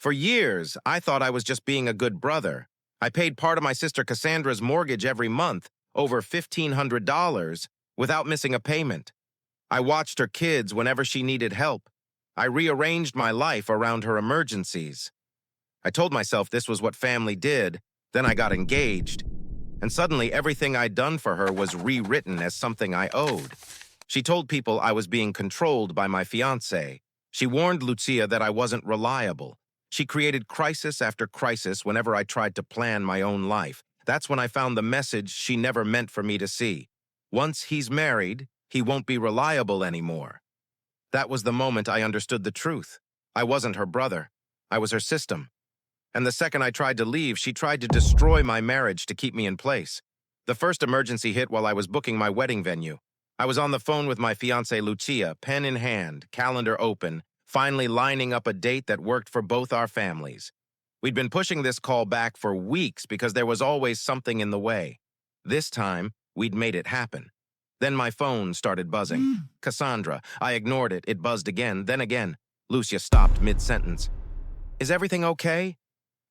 For years, I thought I was just being a good brother. I paid part of my sister Cassandra's mortgage every month, over $1,500, without missing a payment. I watched her kids whenever she needed help. I rearranged my life around her emergencies. I told myself this was what family did, then I got engaged. And suddenly everything I'd done for her was rewritten as something I owed. She told people I was being controlled by my fiancé. She warned Lucia that I wasn't reliable. She created crisis after crisis whenever I tried to plan my own life. That's when I found the message she never meant for me to see. Once he's married, he won't be reliable anymore. That was the moment I understood the truth. I wasn't her brother. I was her system. And the second I tried to leave, she tried to destroy my marriage to keep me in place. The first emergency hit while I was booking my wedding venue. I was on the phone with my fiancée Lucia, pen in hand, calendar open, finally lining up a date that worked for both our families. We'd been pushing this call back for weeks because there was always something in the way. This time, we'd made it happen. Then my phone started buzzing. Cassandra. I ignored it. It buzzed again, then again. Lucia stopped mid-sentence. Is everything okay?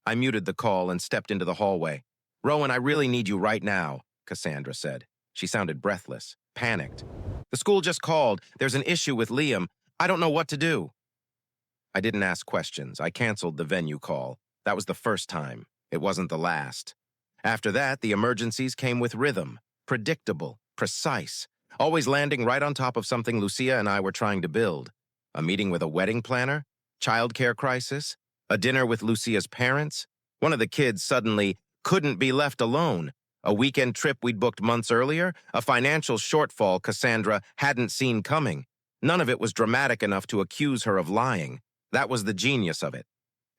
I muted the call and stepped into the hallway. Rowan, I really need you right now, Cassandra said. She sounded breathless, panicked. The school just called. There's an issue with Liam. I don't know what to do. I didn't ask questions. I canceled the venue call. That was the first time. It wasn't the last. After that, the emergencies came with rhythm. Predictable, precise, always landing right on top of something Lucia and I were trying to build. A meeting with a wedding planner, childcare crisis, a dinner with Lucia's parents. One of the kids suddenly couldn't be left alone. A weekend trip we'd booked months earlier, a financial shortfall Cassandra hadn't seen coming. None of it was dramatic enough to accuse her of lying. That was the genius of it.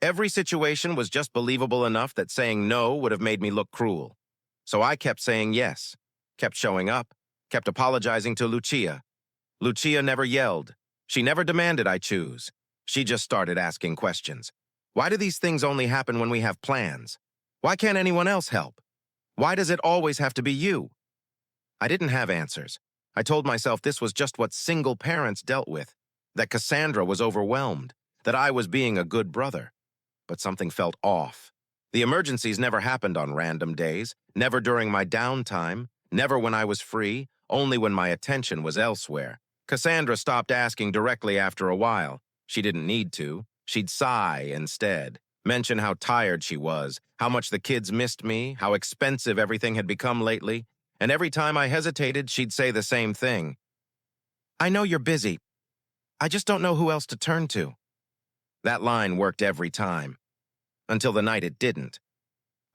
Every situation was just believable enough that saying no would have made me look cruel. So I kept saying yes, kept showing up, kept apologizing to Lucia. Lucia never yelled. She never demanded I choose. She just started asking questions. Why do these things only happen when we have plans? Why can't anyone else help? Why does it always have to be you? I didn't have answers. I told myself this was just what single parents dealt with, that Cassandra was overwhelmed, that I was being a good brother. But something felt off. The emergencies never happened on random days, never during my downtime, never when I was free, only when my attention was elsewhere. Cassandra stopped asking directly after a while. She didn't need to. She'd sigh instead, mention how tired she was, how much the kids missed me, how expensive everything had become lately, and every time I hesitated, she'd say the same thing. I know you're busy. I just don't know who else to turn to. That line worked every time, until the night it didn't.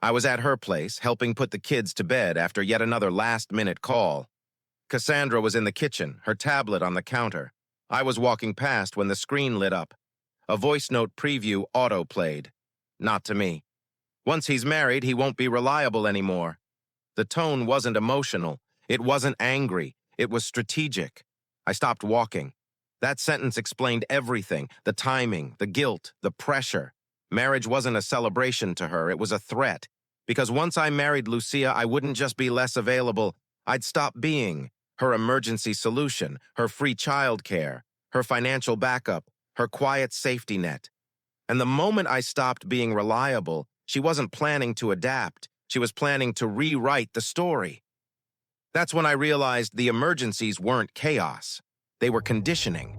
I was at her place, helping put the kids to bed after yet another last-minute call. Cassandra was in the kitchen, her tablet on the counter. I was walking past when the screen lit up. A voice note preview auto-played. Not to me. Once he's married, he won't be reliable anymore. The tone wasn't emotional. It wasn't angry. It was strategic. I stopped walking. That sentence explained everything, the timing, the guilt, the pressure. Marriage wasn't a celebration to her, it was a threat. Because once I married Lucia, I wouldn't just be less available. I'd stop being her emergency solution, her free childcare, her financial backup, her quiet safety net. And the moment I stopped being reliable, she wasn't planning to adapt. She was planning to rewrite the story. That's when I realized the emergencies weren't chaos. They were conditioning.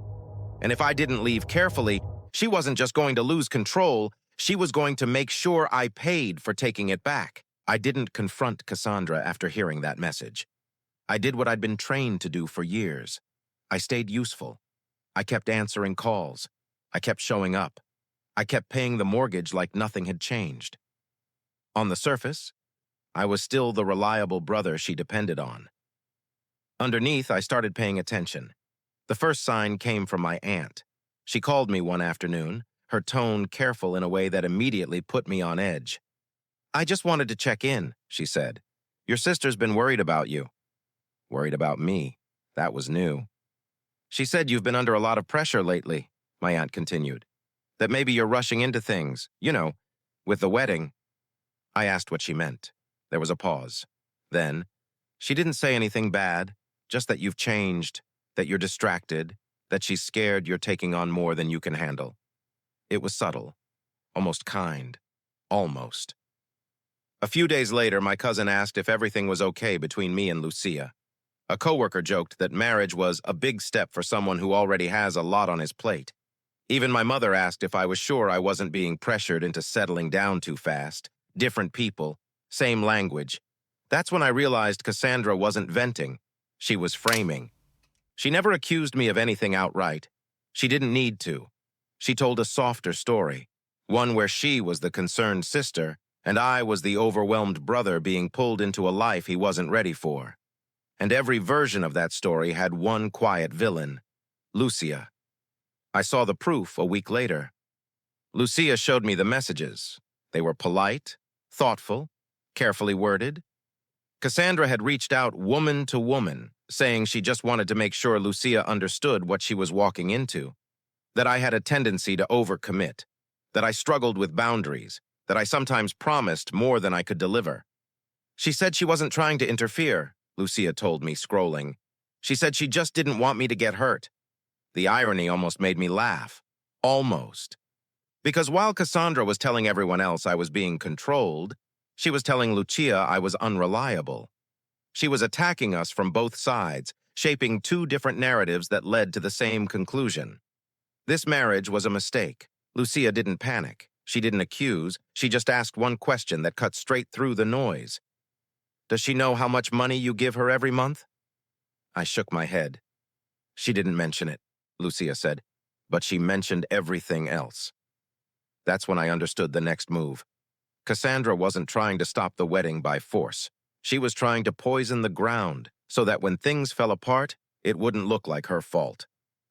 And if I didn't leave carefully, she wasn't just going to lose control, she was going to make sure I paid for taking it back. I didn't confront Cassandra after hearing that message. I did what I'd been trained to do for years. I stayed useful. I kept answering calls. I kept showing up. I kept paying the mortgage like nothing had changed. On the surface, I was still the reliable brother she depended on. Underneath, I started paying attention. The first sign came from my aunt. She called me one afternoon, her tone careful in a way that immediately put me on edge. I just wanted to check in, she said. Your sister's been worried about you. Worried about me. That was new. She said you've been under a lot of pressure lately, my aunt continued. That maybe you're rushing into things, with the wedding. I asked what she meant. There was a pause. Then, she didn't say anything bad, just that you've changed, that you're distracted, that she's scared you're taking on more than you can handle. It was subtle. almost kind, almost. A few days later, my cousin asked if everything was okay between me and Lucia. A coworker joked that marriage was a big step for someone who already has a lot on his plate. Even my mother asked if I was sure I wasn't being pressured into settling down too fast. Different people, same language. That's when I realized Cassandra wasn't venting. She was framing. She never accused me of anything outright. She didn't need to. She told a softer story, one where she was the concerned sister, and I was the overwhelmed brother being pulled into a life he wasn't ready for. And every version of that story had one quiet villain, Lucia. I saw the proof a week later. Lucia showed me the messages. They were polite, thoughtful, carefully worded. Cassandra had reached out woman to woman, saying she just wanted to make sure Lucia understood what she was walking into, that I had a tendency to overcommit, that I struggled with boundaries, that I sometimes promised more than I could deliver. She said she wasn't trying to interfere, Lucia told me, scrolling. She said she just didn't want me to get hurt. The irony almost made me laugh. Almost. Because while Cassandra was telling everyone else I was being controlled, she was telling Lucia I was unreliable. She was attacking us from both sides, shaping two different narratives that led to the same conclusion. This marriage was a mistake. Lucia didn't panic. She didn't accuse. She just asked one question that cut straight through the noise. Does she know how much money you give her every month? I shook my head. She didn't mention it, Lucia said, but she mentioned everything else. That's when I understood the next move. Cassandra wasn't trying to stop the wedding by force. She was trying to poison the ground so that when things fell apart, it wouldn't look like her fault.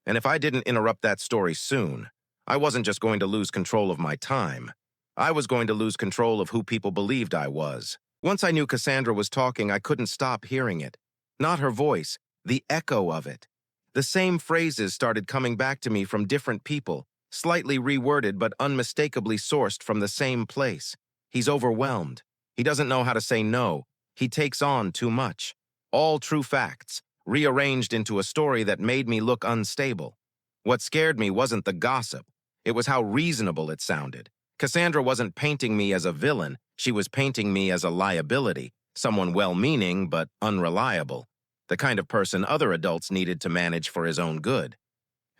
And if I didn't interrupt that story soon, I wasn't just going to lose control of my time. I was going to lose control of who people believed I was. Once I knew Cassandra was talking, I couldn't stop hearing it. Not her voice, the echo of it. The same phrases started coming back to me from different people, slightly reworded but unmistakably sourced from the same place. He's overwhelmed. He doesn't know how to say no. He takes on too much. All true facts, rearranged into a story that made me look unstable. What scared me wasn't the gossip. It was how reasonable it sounded. Cassandra wasn't painting me as a villain. She was painting me as a liability, someone well-meaning but unreliable, the kind of person other adults needed to manage for his own good.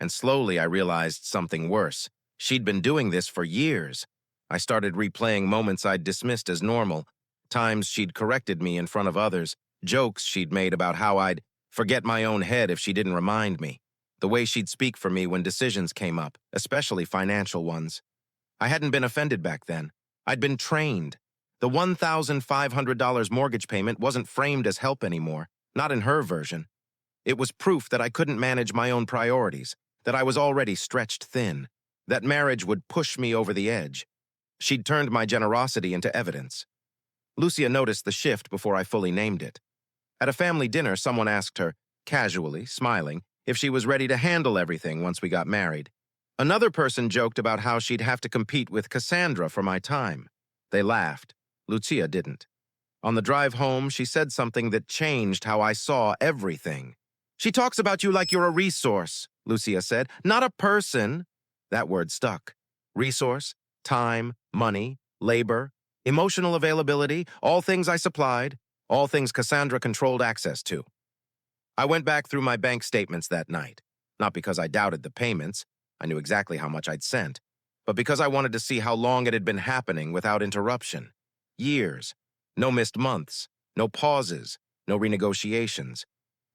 And slowly I realized something worse. She'd been doing this for years. I started replaying moments I'd dismissed as normal, times she'd corrected me in front of others, jokes she'd made about how I'd forget my own head if she didn't remind me, the way she'd speak for me when decisions came up, especially financial ones. I hadn't been offended back then. I'd been trained. The $1,500 mortgage payment wasn't framed as help anymore, not in her version. It was proof that I couldn't manage my own priorities, that I was already stretched thin, that marriage would push me over the edge. She'd turned my generosity into evidence. Lucia noticed the shift before I fully named it. At a family dinner, someone asked her, casually, smiling, if she was ready to handle everything once we got married. Another person joked about how she'd have to compete with Cassandra for my time. They laughed. Lucia didn't. On the drive home, she said something that changed how I saw everything. She talks about you like you're a resource, Lucia said, not a person. That word stuck. Resource, time, money, labor, emotional availability, all things I supplied, all things Cassandra controlled access to. I went back through my bank statements that night, not because I doubted the payments, I knew exactly how much I'd sent, but because I wanted to see how long it had been happening without interruption. Years. No missed months. No pauses. No renegotiations.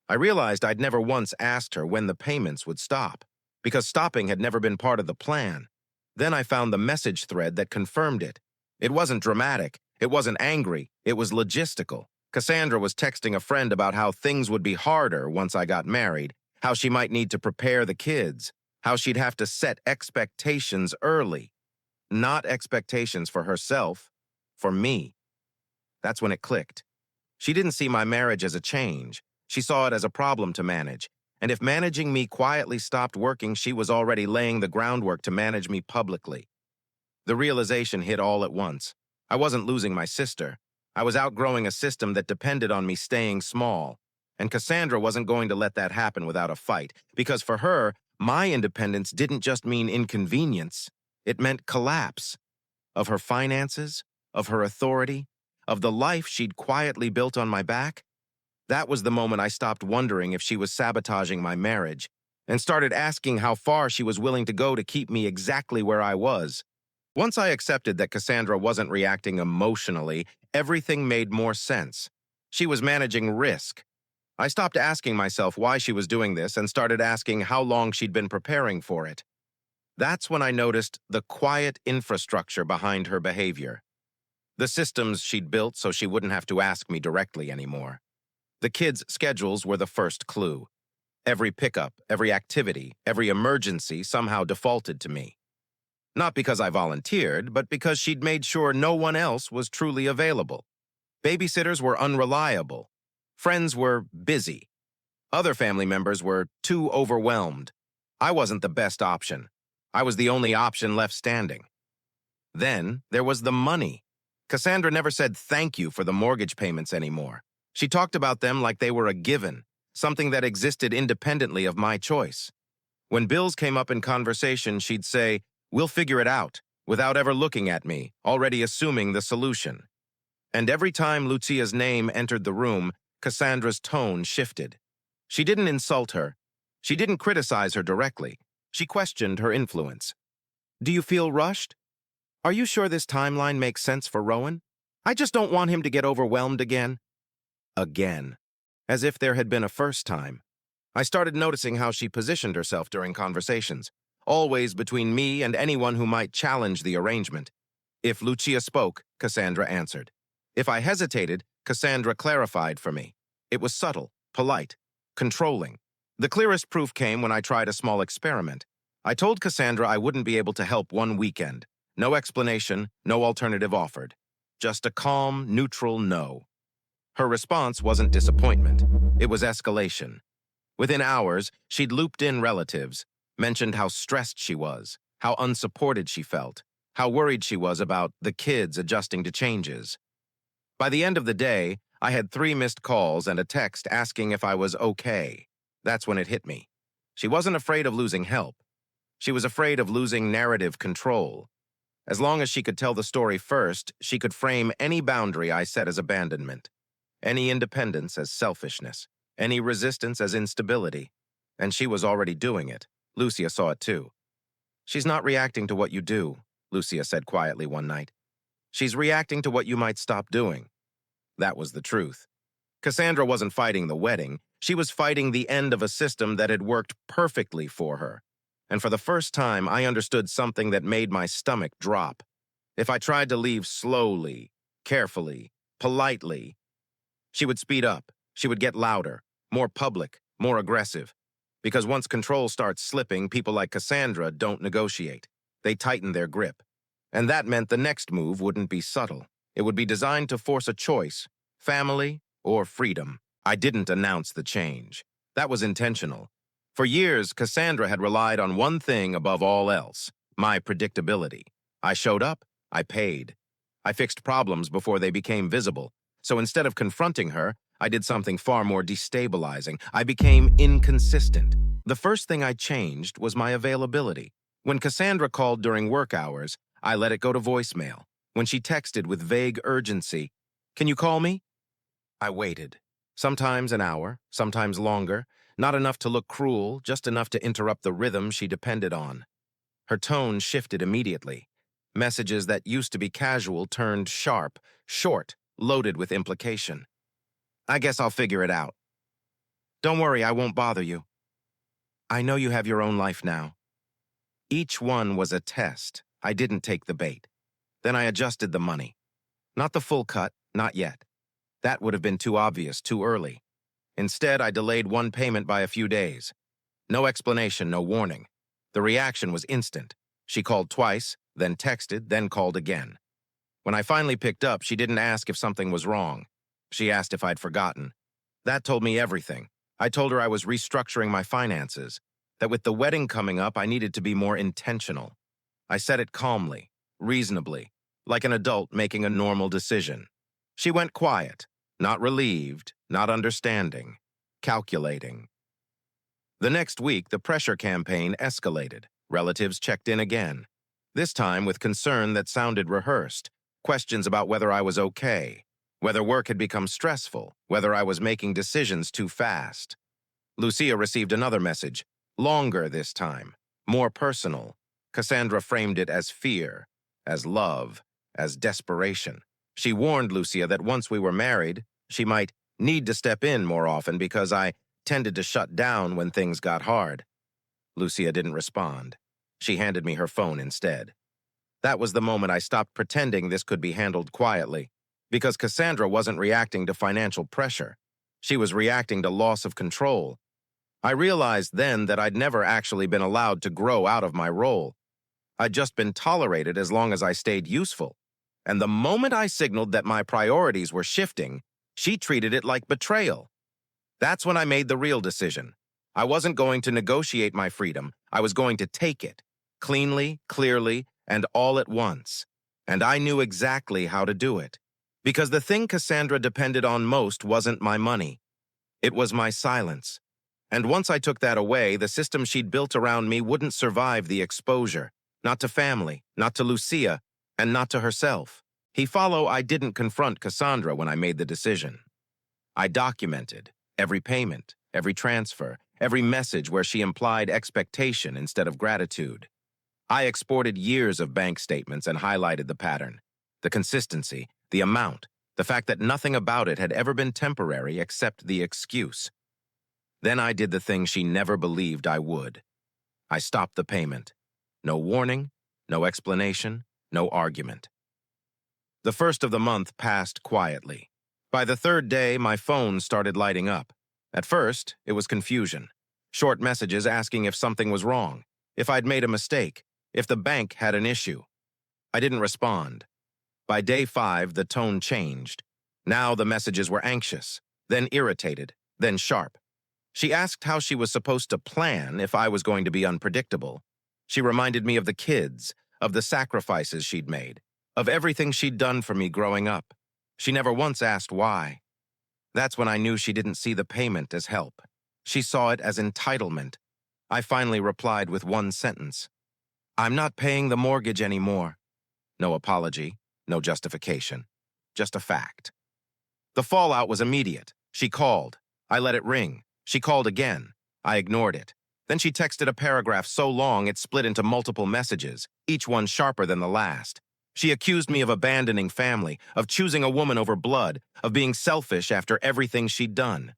I realized I'd never once asked her when the payments would stop, because stopping had never been part of the plan. Then I found the message thread that confirmed it. It wasn't dramatic. It wasn't angry. It was logistical. Cassandra was texting a friend about how things would be harder once I got married, how she might need to prepare the kids, how she'd have to set expectations early. Not expectations for herself, for me. That's when it clicked. She didn't see my marriage as a change. She saw it as a problem to manage. And if managing me quietly stopped working, she was already laying the groundwork to manage me publicly. The realization hit all at once. I wasn't losing my sister. I was outgrowing a system that depended on me staying small. And Cassandra wasn't going to let that happen without a fight, because for her, my independence didn't just mean inconvenience. It meant collapse. of her finances, of her authority, of the life she'd quietly built on my back. That was the moment I stopped wondering if she was sabotaging my marriage and started asking how far she was willing to go to keep me exactly where I was. Once I accepted that Cassandra wasn't reacting emotionally, everything made more sense. She was managing risk. I stopped asking myself why she was doing this and started asking how long she'd been preparing for it. That's when I noticed the quiet infrastructure behind her behavior. The systems she'd built so she wouldn't have to ask me directly anymore. The kids' schedules were the first clue. Every pickup, every activity, every emergency somehow defaulted to me. Not because I volunteered, but because she'd made sure no one else was truly available. Babysitters were unreliable. Friends were busy. Other family members were too overwhelmed. I wasn't the best option. I was the only option left standing. Then there was the money. Cassandra never said thank you for the mortgage payments anymore. She talked about them like they were a given, something that existed independently of my choice. When bills came up in conversation, she'd say, "We'll figure it out," without ever looking at me, already assuming the solution. And every time Lucia's name entered the room, Cassandra's tone shifted. She didn't insult her. She didn't criticize her directly. She questioned her influence. "Do you feel rushed? Are you sure this timeline makes sense for Rowan? I just don't want him to get overwhelmed again." Again. As if there had been a first time. I started noticing how she positioned herself during conversations, always between me and anyone who might challenge the arrangement. If Lucia spoke, Cassandra answered. If I hesitated, Cassandra clarified for me. It was subtle, polite, controlling. The clearest proof came when I tried a small experiment. I told Cassandra I wouldn't be able to help one weekend. No explanation, no alternative offered. Just a calm, neutral no. Her response wasn't disappointment. It was escalation. Within hours, she'd looped in relatives, mentioned how stressed she was, how unsupported she felt, how worried she was about the kids adjusting to changes. By the end of the day, I had 3 missed calls and a text asking if I was okay. That's when it hit me. She wasn't afraid of losing help. She was afraid of losing narrative control. As long as she could tell the story first, she could frame any boundary I set as abandonment, any independence as selfishness, any resistance as instability. And she was already doing it. Lucia saw it too. "She's not reacting to what you do," Lucia said quietly one night. "She's reacting to what you might stop doing." That was the truth. Cassandra wasn't fighting the wedding. She was fighting the end of a system that had worked perfectly for her. And for the first time, I understood something that made my stomach drop. If I tried to leave slowly, carefully, politely, she would speed up. She would get louder, more public, more aggressive. Because once control starts slipping, people like Cassandra don't negotiate. They tighten their grip. And that meant the next move wouldn't be subtle. It would be designed to force a choice, family or freedom. I didn't announce the change. That was intentional. For years, Cassandra had relied on one thing above all else, my predictability. I showed up, I paid. I fixed problems before they became visible. So instead of confronting her, I did something far more destabilizing. I became inconsistent. The first thing I changed was my availability. When Cassandra called during work hours, I let it go to voicemail. When she texted with vague urgency, "Can you call me?" I waited. Sometimes an hour, sometimes longer, not enough to look cruel, just enough to interrupt the rhythm she depended on. Her tone shifted immediately. Messages that used to be casual turned sharp, short, loaded with implication. "I guess I'll figure it out." "Don't worry, I won't bother you." "I know you have your own life now." Each one was a test. I didn't take the bait. Then I adjusted the money. Not the full cut, not yet. That would have been too obvious, too early. Instead, I delayed one payment by a few days. No explanation, no warning. The reaction was instant. She called twice, then texted, then called again. When I finally picked up, she didn't ask if something was wrong. She asked if I'd forgotten. That told me everything. I told her I was restructuring my finances, that with the wedding coming up, I needed to be more intentional. I said it calmly, reasonably, like an adult making a normal decision. She went quiet, not relieved, not understanding, calculating. The next week, the pressure campaign escalated. Relatives checked in again. This time with concern that sounded rehearsed, questions about whether I was okay, whether work had become stressful, whether I was making decisions too fast. Lucia received another message, longer this time, more personal. Cassandra framed it as fear, as love, as desperation. She warned Lucia that once we were married, she might need to step in more often because I tended to shut down when things got hard. Lucia didn't respond. She handed me her phone instead. That was the moment I stopped pretending this could be handled quietly, because Cassandra wasn't reacting to financial pressure. She was reacting to loss of control. I realized then that I'd never actually been allowed to grow out of my role. I'd just been tolerated as long as I stayed useful. And the moment I signaled that my priorities were shifting, she treated it like betrayal. That's when I made the real decision. I wasn't going to negotiate my freedom. I was going to take it, cleanly, clearly, and all at once. And I knew exactly how to do it. Because the thing Cassandra depended on most wasn't my money. It was my silence. And once I took that away, the system she'd built around me wouldn't survive the exposure. Not to family, not to Lucia, and not to herself. I didn't confront Cassandra when I made the decision. I documented every payment, every transfer, every message where she implied expectation instead of gratitude. I exported years of bank statements and highlighted the pattern, the consistency, the amount, the fact that nothing about it had ever been temporary except the excuse. Then I did the thing she never believed I would. I stopped the payment. No warning, no explanation, no argument. The first of the month passed quietly. By the third day, my phone started lighting up. At first, it was confusion. Short messages asking if something was wrong, if I'd made a mistake, if the bank had an issue. I didn't respond. By day 5, the tone changed. Now the messages were anxious, then irritated, then sharp. She asked how she was supposed to plan if I was going to be unpredictable. She reminded me of the kids, of the sacrifices she'd made, of everything she'd done for me growing up. She never once asked why. That's when I knew she didn't see the payment as help. She saw it as entitlement. I finally replied with one sentence. I'm not paying the mortgage anymore. No apology, no justification, just a fact. The fallout was immediate. She called. I let it ring. She called again. I ignored it. Then she texted a paragraph so long it split into multiple messages, each one sharper than the last. She accused me of abandoning family, of choosing a woman over blood, of being selfish after everything she'd done.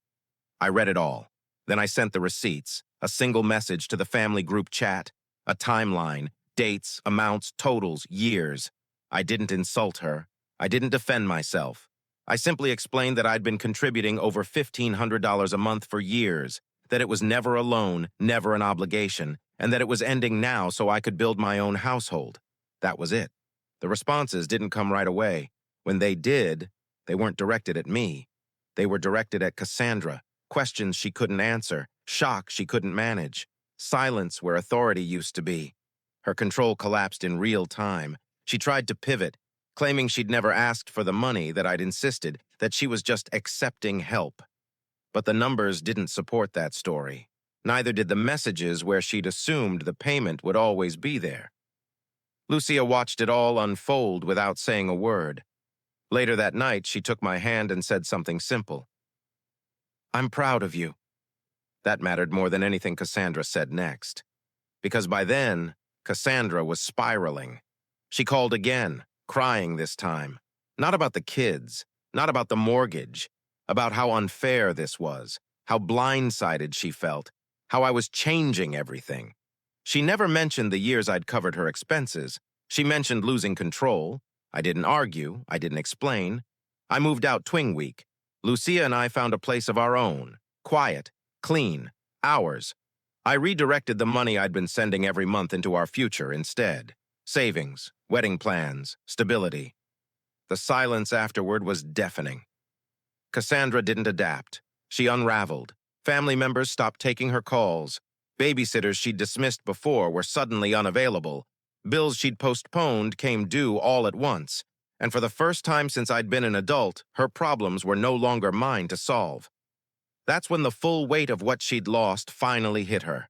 I read it all. Then I sent the receipts, a single message to the family group chat, a timeline, dates, amounts, totals, years. I didn't insult her. I didn't defend myself. I simply explained that I'd been contributing over $1,500 a month for years, that it was never a loan, never an obligation, and that it was ending now so I could build my own household. That was it. The responses didn't come right away. When they did, they weren't directed at me. They were directed at Cassandra, questions she couldn't answer, shock she couldn't manage, silence where authority used to be. Her control collapsed in real time. She tried to pivot, claiming she'd never asked for the money, that I'd insisted, that she was just accepting help. But the numbers didn't support that story. Neither did the messages where she'd assumed the payment would always be there. Lucia watched it all unfold without saying a word. Later that night, she took my hand and said something simple. I'm proud of you. That mattered more than anything Cassandra said next. Because by then, Cassandra was spiraling. She called again, crying this time. Not about the kids, not about the mortgage, about how unfair this was, how blindsided she felt, how I was changing everything. She never mentioned the years I'd covered her expenses. She mentioned losing control. I didn't argue. I didn't explain. I moved out Twing Week. Lucia and I found a place of our own, quiet, clean, ours. I redirected the money I'd been sending every month into our future instead. Savings, wedding plans, stability. The silence afterward was deafening. Cassandra didn't adapt. She unraveled. Family members stopped taking her calls. Babysitters she'd dismissed before were suddenly unavailable. Bills she'd postponed came due all at once. And for the first time since I'd been an adult, her problems were no longer mine to solve. That's when the full weight of what she'd lost finally hit her.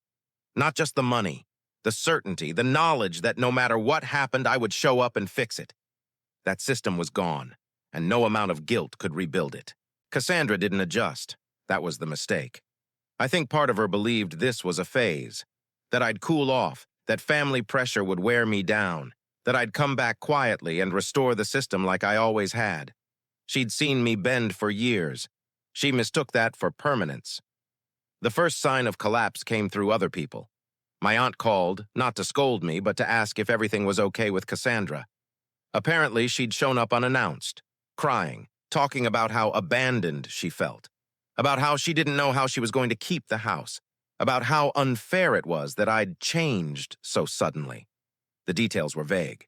Not just the money, the certainty, the knowledge that no matter what happened, I would show up and fix it. That system was gone, and no amount of guilt could rebuild it. Cassandra didn't adjust. That was the mistake. I think part of her believed this was a phase, that I'd cool off, that family pressure would wear me down, that I'd come back quietly and restore the system like I always had. She'd seen me bend for years. She mistook that for permanence. The first sign of collapse came through other people. My aunt called, not to scold me, but to ask if everything was okay with Cassandra. Apparently, she'd shown up unannounced, crying, talking about how abandoned she felt, about how she didn't know how she was going to keep the house, about how unfair it was that I'd changed so suddenly. The details were vague.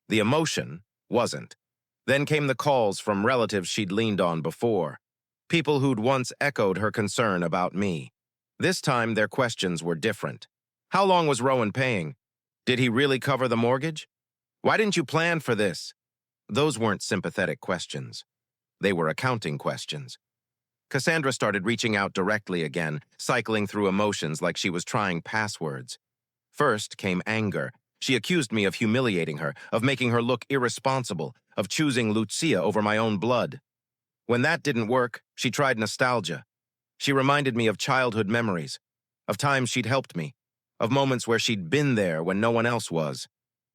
The emotion wasn't. Then came the calls from relatives she'd leaned on before, people who'd once echoed her concern about me. This time, their questions were different. How long was Rowan paying? Did he really cover the mortgage? Why didn't you plan for this? Those weren't sympathetic questions. They were accounting questions. Cassandra started reaching out directly again, cycling through emotions like she was trying passwords. First came anger. She accused me of humiliating her, of making her look irresponsible, of choosing Lucia over my own blood. When that didn't work, she tried nostalgia. She reminded me of childhood memories, of times she'd helped me, of moments where she'd been there when no one else was.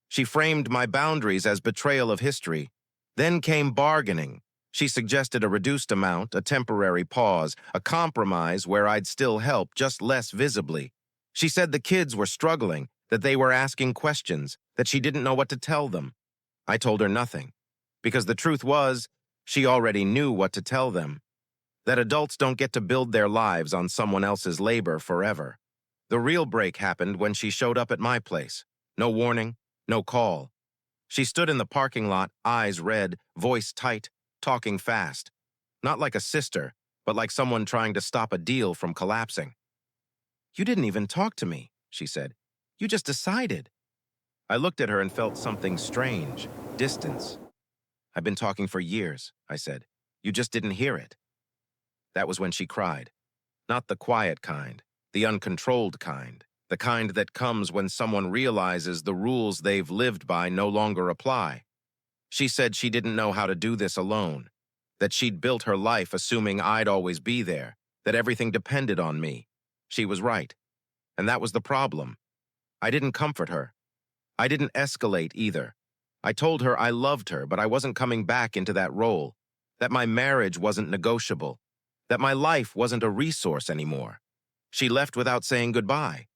She framed my boundaries as betrayal of history. Then came bargaining. She suggested a reduced amount, a temporary pause, a compromise where I'd still help, just less visibly. She said the kids were struggling, that they were asking questions, that she didn't know what to tell them. I told her nothing, because the truth was, she already knew what to tell them, that adults don't get to build their lives on someone else's labor forever. The real break happened when she showed up at my place. No warning, no call. She stood in the parking lot, eyes red, voice tight, talking fast. Not like a sister, but like someone trying to stop a deal from collapsing. "You didn't even talk to me," she said. "You just decided." I looked at her and felt something strange, distance. "I've been talking for years," I said. "You just didn't hear it." That was when she cried. Not the quiet kind, the uncontrolled kind, the kind that comes when someone realizes the rules they've lived by no longer apply. She said she didn't know how to do this alone, that she'd built her life assuming I'd always be there, that everything depended on me. She was right. And that was the problem. I didn't comfort her. I didn't escalate either. I told her I loved her, but I wasn't coming back into that role, that my marriage wasn't negotiable, that my life wasn't a resource anymore. She left without saying goodbye.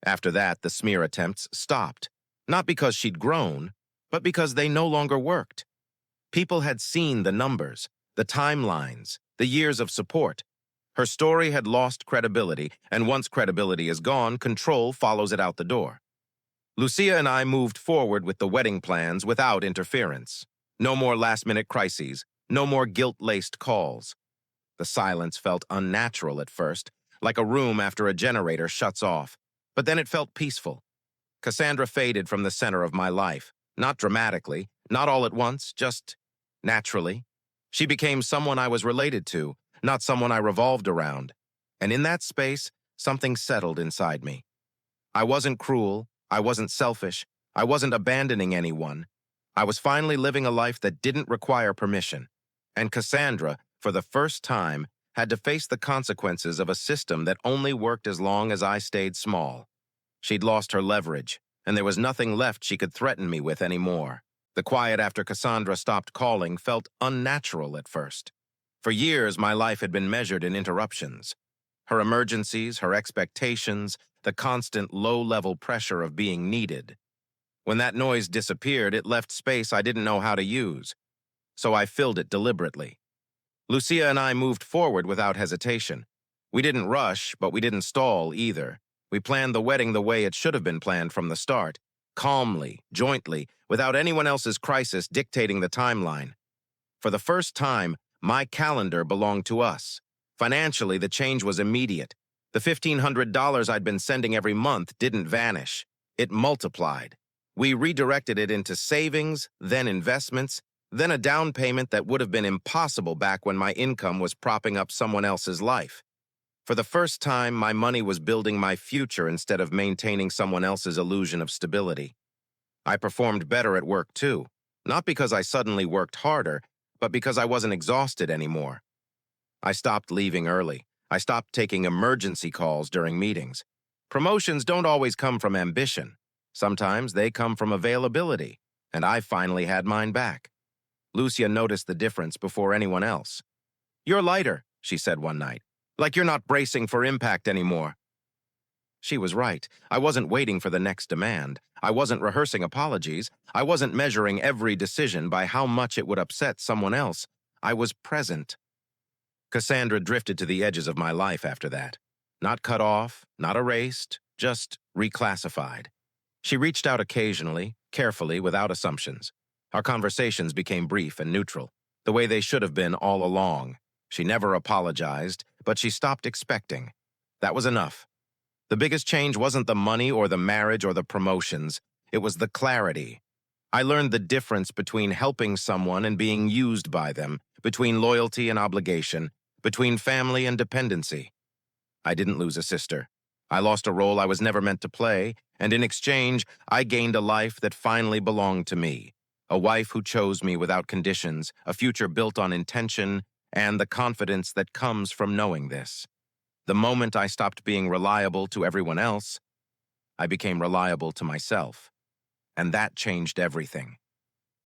After that, the smear attempts stopped, not because she'd grown, but because they no longer worked. People had seen the numbers, the timelines, the years of support. Her story had lost credibility, and once credibility is gone, control follows it out the door. Lucia and I moved forward with the wedding plans without interference. No more last-minute crises, no more guilt-laced calls. The silence felt unnatural at first, like a room after a generator shuts off, but then it felt peaceful. Cassandra faded from the center of my life, not dramatically, not all at once, just naturally. She became someone I was related to, not someone I revolved around. And in that space, something settled inside me. I wasn't cruel, I wasn't selfish, I wasn't abandoning anyone. I was finally living a life that didn't require permission. And Cassandra, for the first time, had to face the consequences of a system that only worked as long as I stayed small. She'd lost her leverage, and there was nothing left she could threaten me with anymore. The quiet after Cassandra stopped calling felt unnatural at first. For years, my life had been measured in interruptions. Her emergencies, her expectations, the constant low-level pressure of being needed. When that noise disappeared, it left space I didn't know how to use, so I filled it deliberately. Lucia and I moved forward without hesitation. We didn't rush, but we didn't stall either. We planned the wedding the way it should have been planned from the start, calmly, jointly, without anyone else's crisis dictating the timeline. For the first time, my calendar belonged to us. Financially, the change was immediate. The $1,500 I'd been sending every month didn't vanish. It multiplied. We redirected it into savings, then investments, then a down payment that would have been impossible back when my income was propping up someone else's life. For the first time, my money was building my future instead of maintaining someone else's illusion of stability. I performed better at work too, not because I suddenly worked harder, but because I wasn't exhausted anymore. I stopped leaving early. I stopped taking emergency calls during meetings. Promotions don't always come from ambition. Sometimes they come from availability, and I finally had mine back. Lucia noticed the difference before anyone else. "You're lighter," she said one night, "like you're not bracing for impact anymore." She was right. I wasn't waiting for the next demand. I wasn't rehearsing apologies. I wasn't measuring every decision by how much it would upset someone else. I was present. Cassandra drifted to the edges of my life after that. Not cut off, not erased, just reclassified. She reached out occasionally, carefully, without assumptions. Our conversations became brief and neutral, the way they should have been all along. She never apologized, but she stopped expecting. That was enough. The biggest change wasn't the money or the marriage or the promotions. It was the clarity. I learned the difference between helping someone and being used by them, between loyalty and obligation, between family and dependency. I didn't lose a sister. I lost a role I was never meant to play, and in exchange, I gained a life that finally belonged to me. A wife who chose me without conditions, a future built on intention, and the confidence that comes from knowing this. The moment I stopped being reliable to everyone else, I became reliable to myself. And that changed everything.